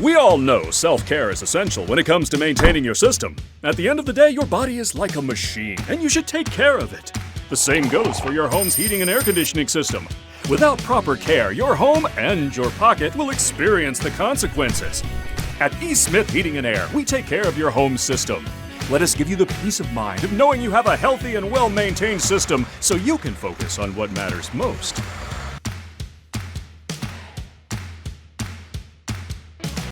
We all know self-care is essential when it comes to maintaining your system. At the end of the day, your body is like a machine, and you should take care of it. The same goes for your home's heating and air conditioning system. Without proper care, your home and your pocket will experience the consequences. At E. Smith Heating and Air, we take care of your home system. Let us give you the peace of mind of knowing you have a healthy and well-maintained system so you can focus on what matters most.